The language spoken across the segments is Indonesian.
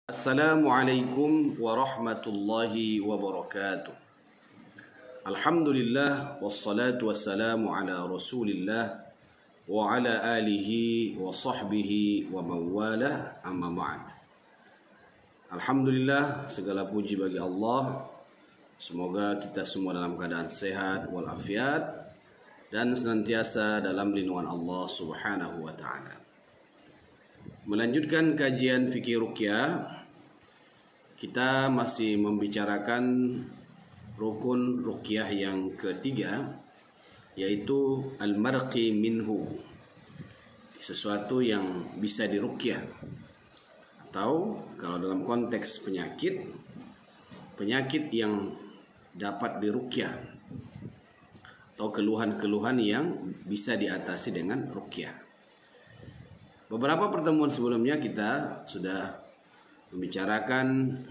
Assalamualaikum warahmatullahi wabarakatuh. Alhamdulillah wassalatu wassalamu ala Rasulillah wa ala alihi wa sahbihi wa mawalah, amma ba'd. Alhamdulillah, segala puji bagi Allah. Semoga kita semua dalam keadaan sehat walafiat dan senantiasa dalam lindungan Allah Subhanahu wa taala. Melanjutkan kajian fikih ruqyah, kita masih membicarakan rukun ruqyah yang ketiga, yaitu al-marqi minhu, sesuatu yang bisa diruqyah, atau kalau dalam konteks penyakit yang dapat diruqyah, atau keluhan-keluhan yang bisa diatasi dengan ruqyah. Beberapa pertemuan sebelumnya kita sudah membicarakan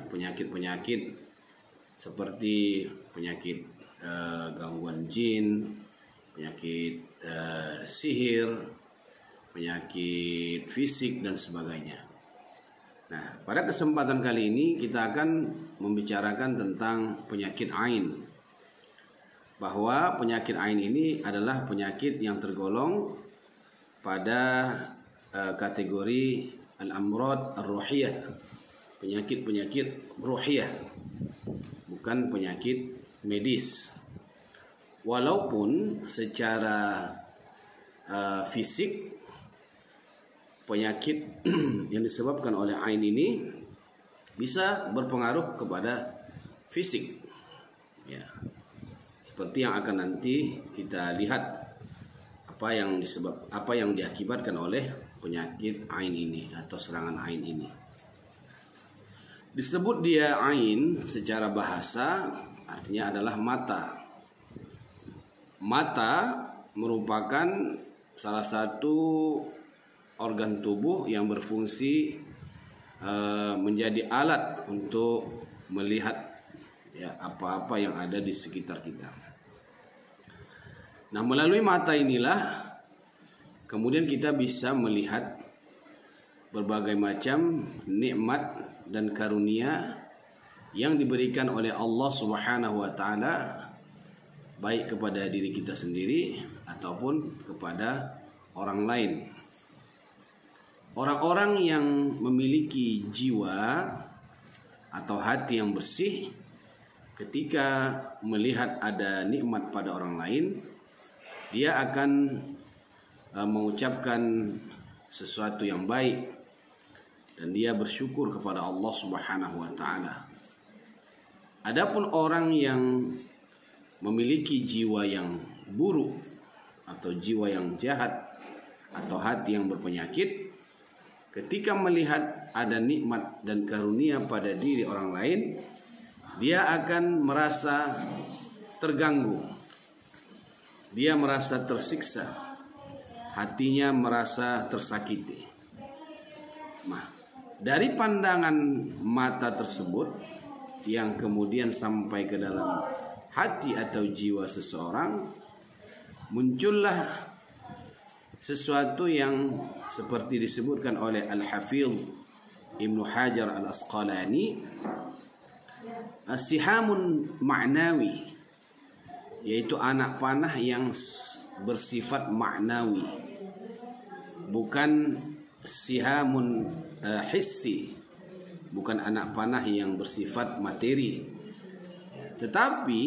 penyakit-penyakit seperti penyakit gangguan jin, penyakit sihir, penyakit fisik dan sebagainya. Nah, pada kesempatan kali ini kita akan membicarakan tentang penyakit ain. Bahwa penyakit ain ini adalah penyakit yang tergolong pada kategori al-amrad ar-ruhiyah, penyakit-penyakit ruhiyah, bukan penyakit medis. Walaupun secara fisik penyakit yang disebabkan oleh ain ini bisa berpengaruh kepada fisik, ya, seperti yang akan nanti kita lihat apa yang diakibatkan oleh penyakit ain ini atau serangan ain ini. Disebut dia ain secara bahasa artinya adalah mata. Mata merupakan salah satu organ tubuh yang berfungsi menjadi alat untuk melihat apa-apa yang ada di sekitar kita. Nah, melalui mata inilah kemudian kita bisa melihat berbagai macam nikmat dan karunia yang diberikan oleh Allah Subhanahu wa taala, baik kepada diri kita sendiri ataupun kepada orang lain. Orang-orang yang memiliki jiwa atau hati yang bersih, ketika melihat ada nikmat pada orang lain, dia akan mengucapkan sesuatu yang baik dan dia bersyukur kepada Allah Subhanahu wa taala. Adapun orang yang memiliki jiwa yang buruk atau jiwa yang jahat atau hati yang berpenyakit, ketika melihat ada nikmat dan karunia pada diri orang lain, dia akan merasa terganggu. Dia merasa tersiksa, hatinya merasa tersakiti. Nah, dari pandangan mata tersebut yang kemudian sampai ke dalam hati atau jiwa seseorang, muncullah sesuatu yang seperti disebutkan oleh Al-Hafidh Ibnu Hajar Al-Asqalani, sihamun ma'nawi, yaitu anak panah yang bersifat maknawi, bukan sihamun hissi, bukan anak panah yang bersifat materi. Tetapi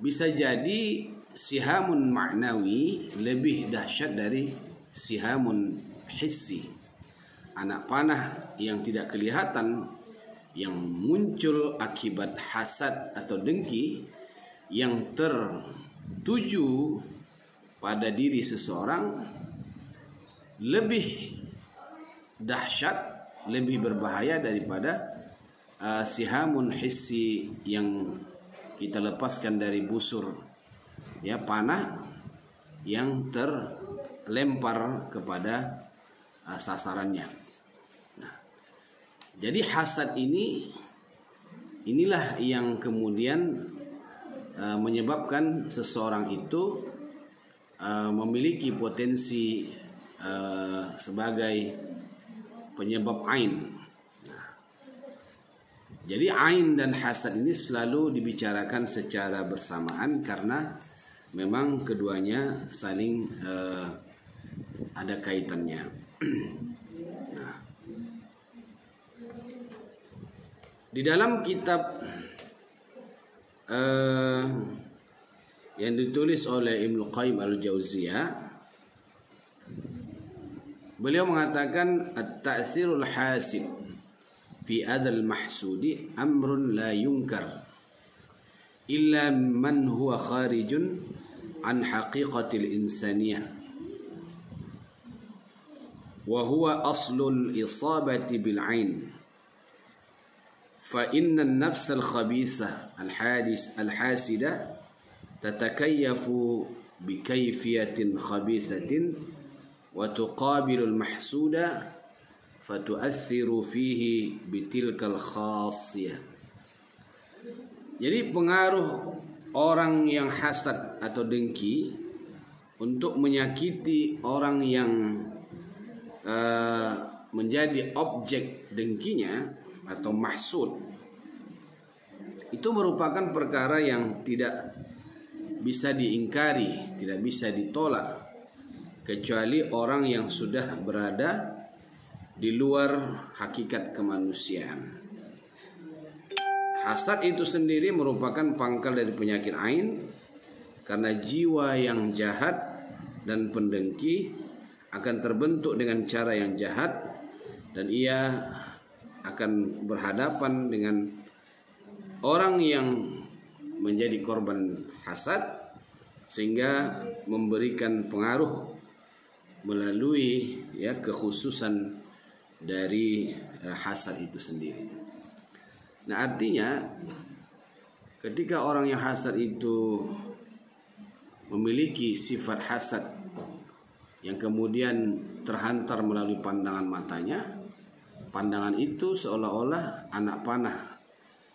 bisa jadi sihamun maknawi lebih dahsyat dari sihamun hissi, anak panah yang tidak kelihatan, yang muncul akibat hasad atau dengki, yang tertuju pada diri seseorang, lebih dahsyat, lebih berbahaya daripada sihamun hissi yang kita lepaskan dari busur panah yang terlempar kepada sasarannya. Nah, jadi hasad inilah yang kemudian menyebabkan seseorang itu memiliki potensi sebagai penyebab ain, Jadi ain dan hasad ini selalu dibicarakan secara bersamaan karena memang keduanya saling ada kaitannya. Nah, di dalam kitab yang ditulis oleh Ibnu Qayyim al-Jauziyah, beliau mengatakan at-ta'thirul hasid fi adal mahsudi amrun la yunkar illa man huwa kharijun an haqiqatil insaniyah wa huwa aslul isabati bil ain fa inna an-nafs al-khabithah al-hasida tatakayyafu bi kayfiyatin khabithatin wa tuqabilu al-mahsuda fatu'athiru fihi bitilkal khasiyah. Jadi pengaruh orang yang hasad atau dengki untuk menyakiti orang yang menjadi objek dengkinya atau mahsud, itu merupakan perkara yang tidak bisa diingkari, tidak bisa ditolak kecuali orang yang sudah berada di luar hakikat kemanusiaan. Hasad itu sendiri merupakan pangkal dari penyakit ain, karena jiwa yang jahat dan pendengki akan terbentuk dengan cara yang jahat, dan ia akan berhadapan dengan orang yang menjadi korban hasad, sehingga memberikan pengaruh melalui kekhususan dari hasad itu sendiri. Nah, artinya ketika orang yang hasad itu memiliki sifat hasad yang kemudian terhantar melalui pandangan matanya, pandangan itu seolah-olah anak panah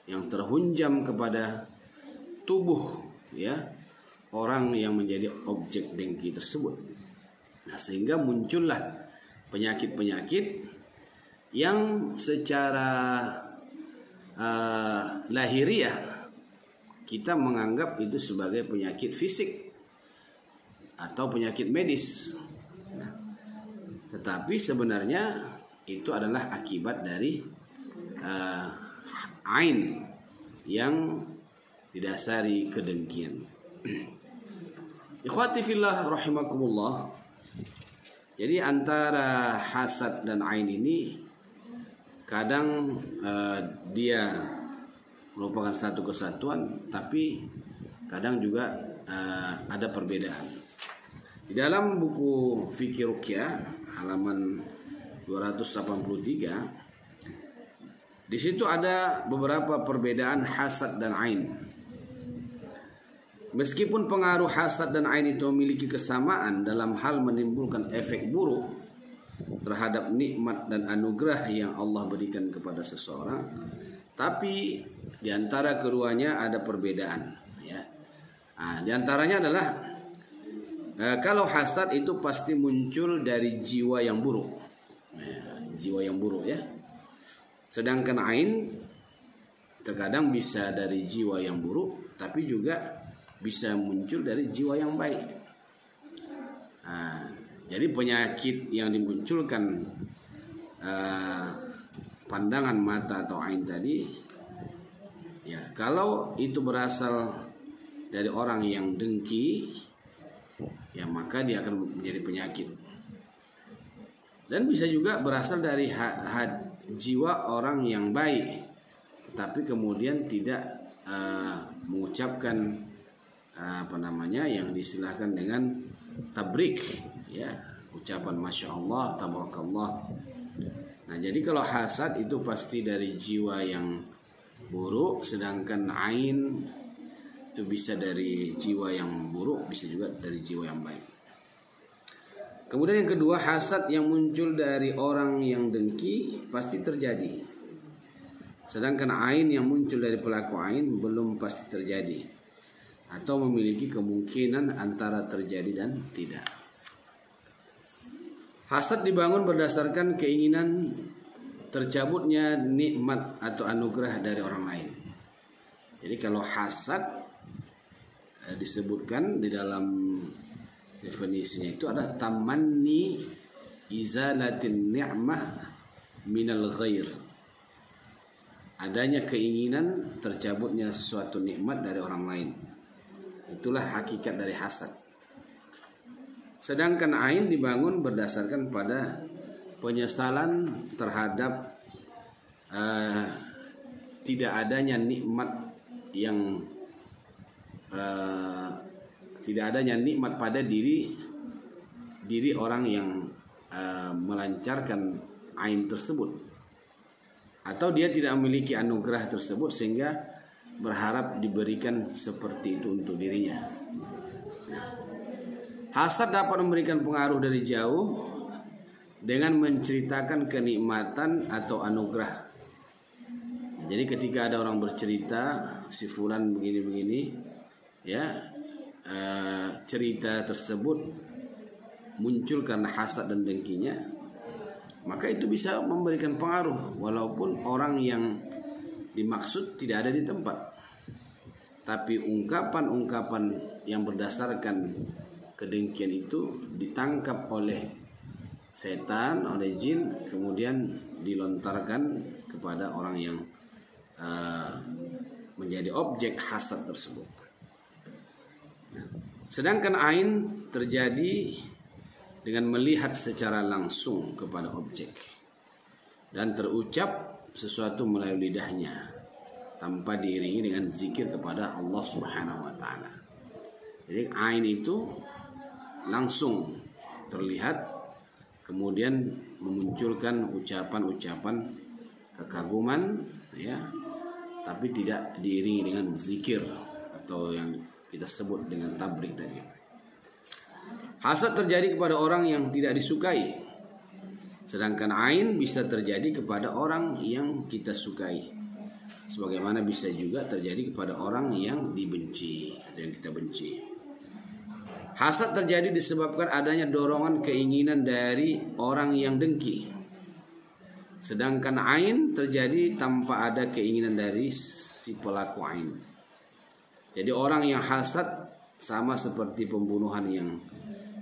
yang terhunjam kepada tubuh orang yang menjadi objek dengki tersebut. Nah, sehingga muncullah penyakit-penyakit yang secara lahiriah kita menganggap itu sebagai penyakit fisik atau penyakit medis. Nah, tetapi sebenarnya itu adalah akibat dari ain yang didasari kedengkian. Ikhwati fillah rahimakumullah. Jadi antara hasad dan ain ini kadang dia merupakan satu kesatuan, tapi kadang juga ada perbedaan. Di dalam buku Fikih Ruqyah halaman 283, di situ ada beberapa perbedaan hasad dan ain. Meskipun pengaruh hasad dan ain itu memiliki kesamaan dalam hal menimbulkan efek buruk terhadap nikmat dan anugerah yang Allah berikan kepada seseorang, tapi di antara keduanya ada perbedaan. Di antaranya adalah kalau hasad itu pasti muncul dari jiwa yang buruk, jiwa yang buruk ya. Sedangkan ain terkadang bisa dari jiwa yang buruk, tapi juga bisa muncul dari jiwa yang baik. Jadi penyakit yang dimunculkan pandangan mata atau ain tadi, kalau itu berasal dari orang yang dengki, maka dia akan menjadi penyakit. Dan bisa juga berasal dari jiwa orang yang baik, tapi kemudian tidak mengucapkan yang diistilahkan dengan tabrik, ucapan masya Allah, tabarakallah. Nah, jadi kalau hasad itu pasti dari jiwa yang buruk, sedangkan ain itu bisa dari jiwa yang buruk, bisa juga dari jiwa yang baik. Kemudian yang kedua, hasad yang muncul dari orang yang dengki pasti terjadi, sedangkan ain yang muncul dari pelaku ain belum pasti terjadi, atau memiliki kemungkinan antara terjadi dan tidak. Hasad dibangun berdasarkan keinginan tercabutnya nikmat atau anugerah dari orang lain. Jadi kalau hasad disebutkan di dalam definisinya itu adalah tamanni izalatin ni'mah minal ghair. Adanya keinginan tercabutnya suatu nikmat dari orang lain. Itulah hakikat dari hasad. Sedangkan ain dibangun berdasarkan pada penyesalan terhadap tidak adanya nikmat yang tidak adanya nikmat pada diri orang yang melancarkan ain tersebut, atau dia tidak memiliki anugerah tersebut sehingga berharap diberikan seperti itu untuk dirinya. Hasad dapat memberikan pengaruh dari jauh dengan menceritakan kenikmatan atau anugerah. Jadi ketika ada orang bercerita si fulan begini-begini, ya cerita tersebut muncul karena hasad dan dengkinya, maka itu bisa memberikan pengaruh walaupun orang yang dimaksud tidak ada di tempat. Tapi ungkapan-ungkapan yang berdasarkan kedengkian itu ditangkap oleh setan, oleh jin, kemudian dilontarkan kepada orang yang menjadi objek hasad tersebut. Sedangkan ain terjadi dengan melihat secara langsung kepada objek dan terucap sesuatu melalui lidahnya tanpa diiringi dengan zikir kepada Allah Subhanahu wa taala. Jadi ain itu langsung terlihat, kemudian memunculkan ucapan-ucapan kekaguman, ya, tapi tidak diiringi dengan zikir atau yang kita sebut dengan tabrik tadi. Hasad terjadi kepada orang yang tidak disukai, sedangkan ain bisa terjadi kepada orang yang kita sukai, sebagaimana bisa juga terjadi kepada orang yang dibenci atau yang kita benci. Hasad terjadi disebabkan adanya dorongan keinginan dari orang yang dengki. Sedangkan ain terjadi tanpa ada keinginan dari si pelaku ain. Jadi orang yang hasad sama seperti pembunuhan yang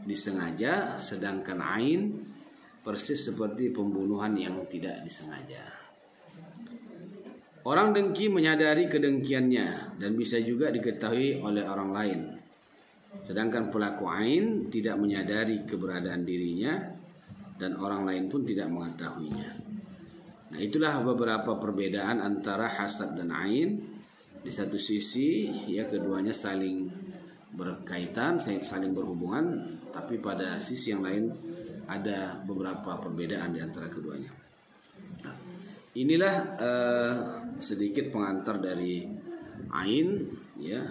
disengaja, sedangkan ain persis seperti pembunuhan yang tidak disengaja. Orang dengki menyadari kedengkiannya dan bisa juga diketahui oleh orang lain. Sedangkan pelaku ain tidak menyadari keberadaan dirinya dan orang lain pun tidak mengetahuinya. Nah, itulah beberapa perbedaan antara hasad dan ain. Di satu sisi, ya, keduanya saling berkaitan, saling berhubungan, tapi pada sisi yang lain ada beberapa perbedaan di antara keduanya. Nah, inilah sedikit pengantar dari ain, ya.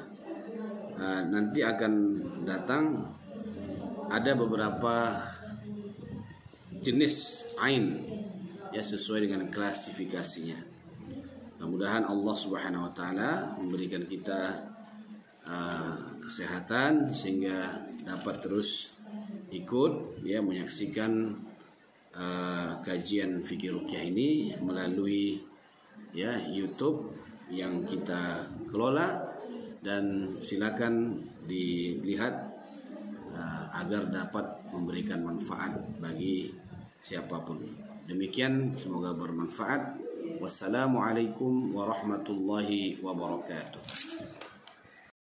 Nanti akan datang ada beberapa jenis ain, ya, sesuai dengan klasifikasinya. Mudah-mudahan Allah Subhanahu wa taala memberikan kita kesehatan sehingga dapat terus ikut, ya, menyaksikan kajian fikih ruqyah ini melalui, ya, YouTube yang kita kelola, dan silakan dilihat agar dapat memberikan manfaat bagi siapapun. Demikian, semoga bermanfaat. Wassalamualaikum warahmatullahi wabarakatuh.